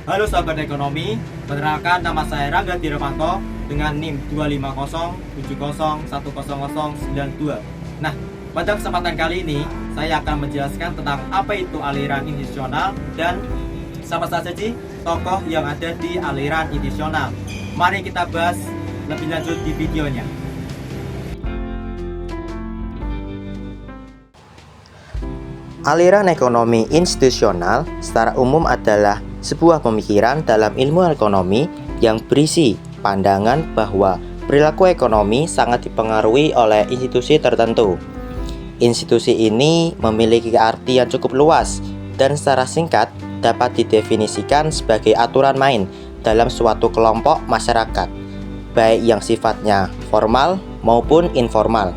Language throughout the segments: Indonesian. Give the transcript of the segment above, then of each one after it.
Halo sahabat ekonomi, perkenalkan nama saya Rangga Diramanto dengan NIM 25070101092. Nah, pada kesempatan kali ini saya akan menjelaskan tentang apa itu aliran institusional dan siapa saja sih tokoh yang ada di aliran institusional. Mari kita bahas lebih lanjut di videonya. Aliran ekonomi institusional secara umum adalah sebuah pemikiran dalam ilmu ekonomi yang berisi pandangan bahwa perilaku ekonomi sangat dipengaruhi oleh institusi tertentu. Institusi ini memiliki arti yang cukup luas dan secara singkat dapat didefinisikan sebagai aturan main dalam suatu kelompok masyarakat, baik yang sifatnya formal maupun informal.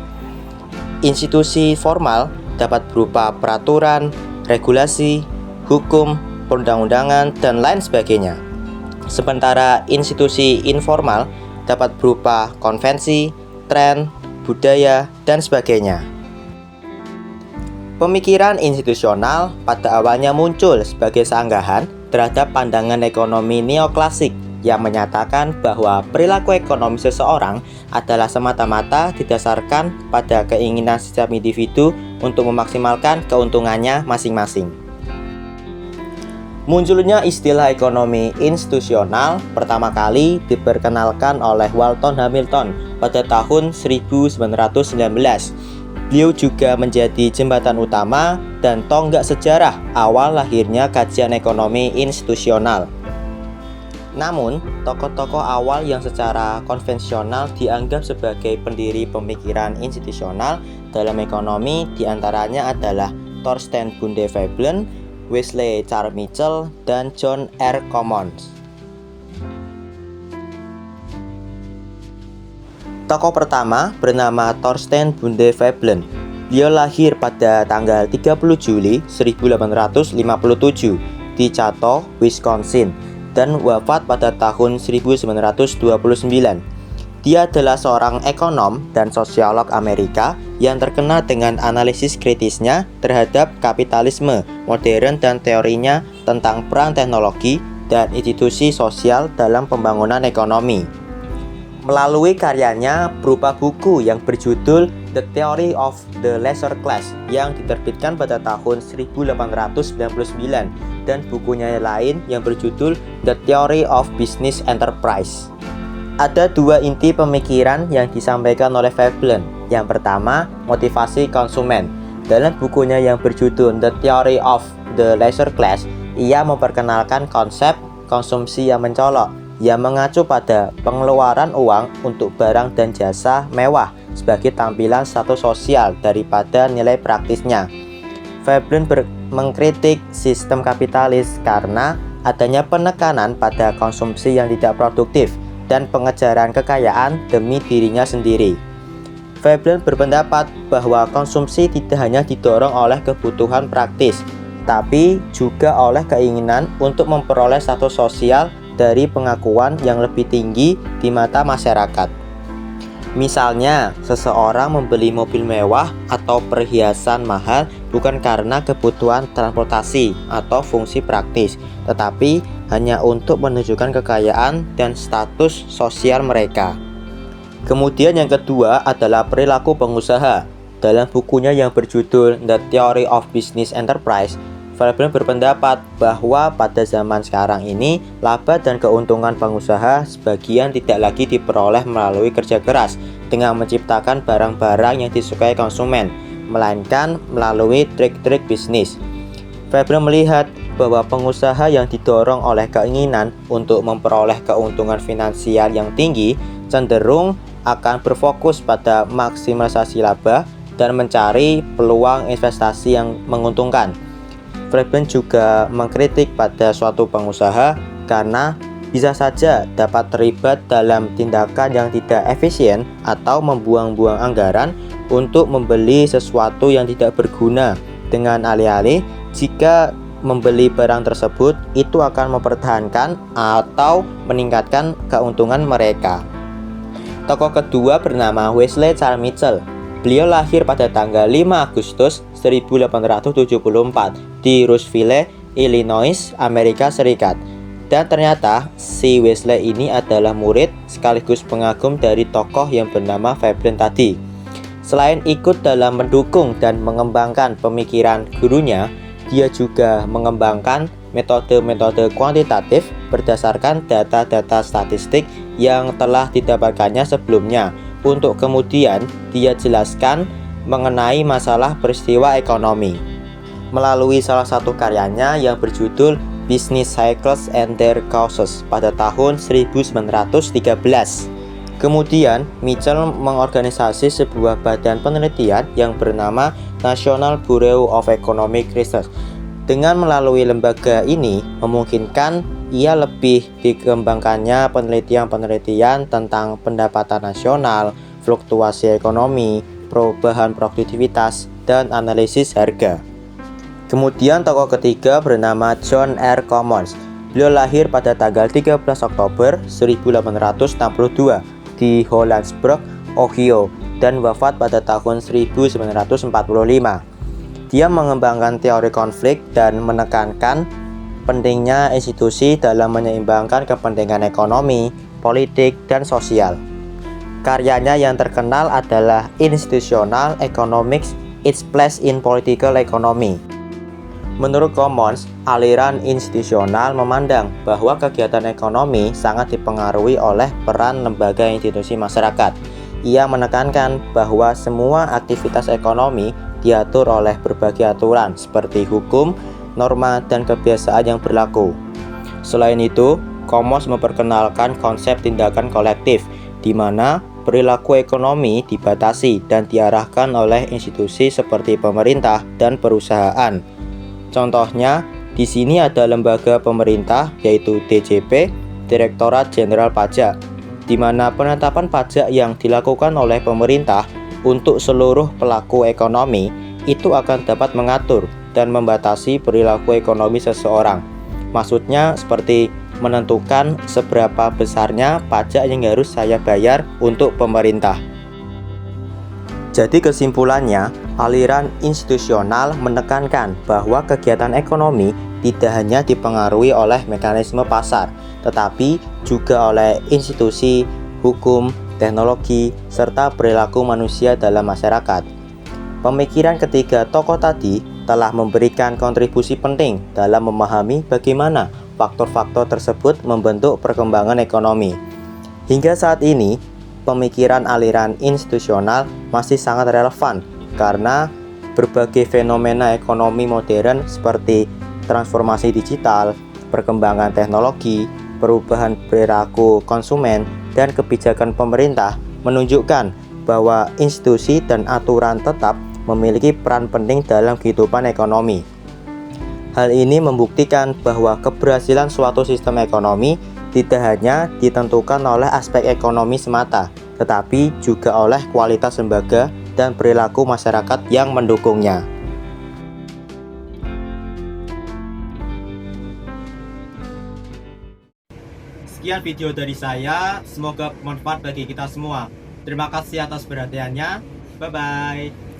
Institusi formal dapat berupa peraturan, regulasi, hukum, perundang-undangan, dan lain sebagainya. Sementara institusi informal dapat berupa konvensi, tren, budaya, dan sebagainya. Pemikiran institusional pada awalnya muncul sebagai sanggahan terhadap pandangan ekonomi neoklasik yang menyatakan bahwa perilaku ekonomi seseorang adalah semata-mata didasarkan pada keinginan setiap individu untuk memaksimalkan keuntungannya masing-masing. Munculnya istilah ekonomi institusional pertama kali diperkenalkan oleh Walton Hamilton pada tahun 1919. Beliau juga menjadi jembatan utama dan tonggak sejarah awal lahirnya kajian ekonomi institusional. Namun, tokoh-tokoh awal yang secara konvensional dianggap sebagai pendiri pemikiran institusional dalam ekonomi diantaranya adalah Thorstein Bunde Veblen, Wesley Charles Mitchell, dan John R. Commons. Tokoh pertama bernama Thorstein Bunde Veblen. Beliau lahir pada tanggal 30 Juli 1857 di Chateau, Wisconsin, dan wafat pada tahun 1929. Dia adalah seorang ekonom dan sosiolog Amerika yang terkenal dengan analisis kritisnya terhadap kapitalisme modern dan teorinya tentang peran teknologi dan institusi sosial dalam pembangunan ekonomi. Melalui karyanya berupa buku yang berjudul The Theory of the Leisure Class yang diterbitkan pada tahun 1899 dan bukunya lain yang berjudul The Theory of Business Enterprise. Ada dua inti pemikiran yang disampaikan oleh Veblen. Yang pertama, motivasi konsumen. Dalam bukunya yang berjudul The Theory of the Leisure Class, ia memperkenalkan konsep konsumsi yang mencolok yang mengacu pada pengeluaran uang untuk barang dan jasa mewah sebagai tampilan status sosial daripada nilai praktisnya. Veblen mengkritik sistem kapitalis karena adanya penekanan pada konsumsi yang tidak produktif dan pengejaran kekayaan demi dirinya sendiri. Veblen berpendapat bahwa konsumsi tidak hanya didorong oleh kebutuhan praktis, tapi juga oleh keinginan untuk memperoleh status sosial dari pengakuan yang lebih tinggi di mata masyarakat. Misalnya, seseorang membeli mobil mewah atau perhiasan mahal bukan karena kebutuhan transportasi atau fungsi praktis, tetapi hanya untuk menunjukkan kekayaan dan status sosial mereka. Kemudian yang kedua adalah perilaku pengusaha. Dalam bukunya yang berjudul The Theory of Business Enterprise, Veblen berpendapat bahwa pada zaman sekarang ini laba dan keuntungan pengusaha sebagian tidak lagi diperoleh melalui kerja keras dengan menciptakan barang-barang yang disukai konsumen, melainkan melalui trik-trik bisnis. Veblen melihat bahwa pengusaha yang didorong oleh keinginan untuk memperoleh keuntungan finansial yang tinggi cenderung akan berfokus pada maksimalisasi laba dan mencari peluang investasi yang menguntungkan. Veblen juga mengkritik pada suatu pengusaha karena bisa saja dapat terlibat dalam tindakan yang tidak efisien atau membuang-buang anggaran untuk membeli sesuatu yang tidak berguna, dengan alih-alih jika membeli barang tersebut itu akan mempertahankan atau meningkatkan keuntungan mereka. Tokoh kedua bernama Wesley Charles Mitchell. Beliau lahir pada tanggal 5 Agustus 1874 di Roosevelt, Illinois, Amerika Serikat. Dan ternyata si Wesley ini adalah murid sekaligus pengagum dari tokoh yang bernama Veblen tadi. Selain ikut dalam mendukung dan mengembangkan pemikiran gurunya, dia juga mengembangkan metode-metode kuantitatif berdasarkan data-data statistik yang telah didapatkannya sebelumnya, untuk kemudian dia jelaskan mengenai masalah peristiwa ekonomi melalui salah satu karyanya yang berjudul Business Cycles and Their Causes pada tahun 1913. Kemudian Mitchell mengorganisasi sebuah badan penelitian yang bernama National Bureau of Economic Research. Dengan melalui lembaga ini memungkinkan ia lebih dikembangkannya penelitian-penelitian tentang pendapatan nasional, fluktuasi ekonomi, perubahan produktivitas, dan analisis harga. Kemudian tokoh ketiga bernama John R. Commons. Beliau lahir pada tanggal 13 Oktober 1862 di Hollandsburg, Ohio, dan wafat pada tahun 1945. Dia mengembangkan teori konflik dan menekankan pentingnya institusi dalam menyeimbangkan kepentingan ekonomi, politik, dan sosial. Karyanya yang terkenal adalah Institutional Economics, Its Place in Political Economy. Menurut Commons, aliran institusional memandang bahwa kegiatan ekonomi sangat dipengaruhi oleh peran lembaga institusi masyarakat. Ia menekankan bahwa semua aktivitas ekonomi diatur oleh berbagai aturan seperti hukum, norma, dan kebiasaan yang berlaku. Selain itu, Commons memperkenalkan konsep tindakan kolektif, di mana perilaku ekonomi dibatasi dan diarahkan oleh institusi seperti pemerintah dan perusahaan. Contohnya, di sini ada lembaga pemerintah yaitu DJP, Direktorat Jenderal Pajak, di mana penetapan pajak yang dilakukan oleh pemerintah untuk seluruh pelaku ekonomi itu akan dapat mengatur dan membatasi perilaku ekonomi seseorang. Maksudnya seperti menentukan seberapa besarnya pajak yang harus saya bayar untuk pemerintah. Jadi kesimpulannya, aliran institusional menekankan bahwa kegiatan ekonomi tidak hanya dipengaruhi oleh mekanisme pasar, tetapi juga oleh institusi, hukum, teknologi, serta perilaku manusia dalam masyarakat. Pemikiran ketiga tokoh tadi telah memberikan kontribusi penting dalam memahami bagaimana faktor-faktor tersebut membentuk perkembangan ekonomi. Hingga saat ini, pemikiran aliran institusional masih sangat relevan karena berbagai fenomena ekonomi modern seperti transformasi digital, perkembangan teknologi, perubahan perilaku konsumen, dan kebijakan pemerintah menunjukkan bahwa institusi dan aturan tetap memiliki peran penting dalam kehidupan ekonomi. Hal ini membuktikan bahwa keberhasilan suatu sistem ekonomi tidak hanya ditentukan oleh aspek ekonomi semata, tetapi juga oleh kualitas lembaga dan perilaku masyarakat yang mendukungnya. Sekian video dari saya, semoga bermanfaat bagi kita semua. Terima kasih atas perhatiannya. Bye-bye.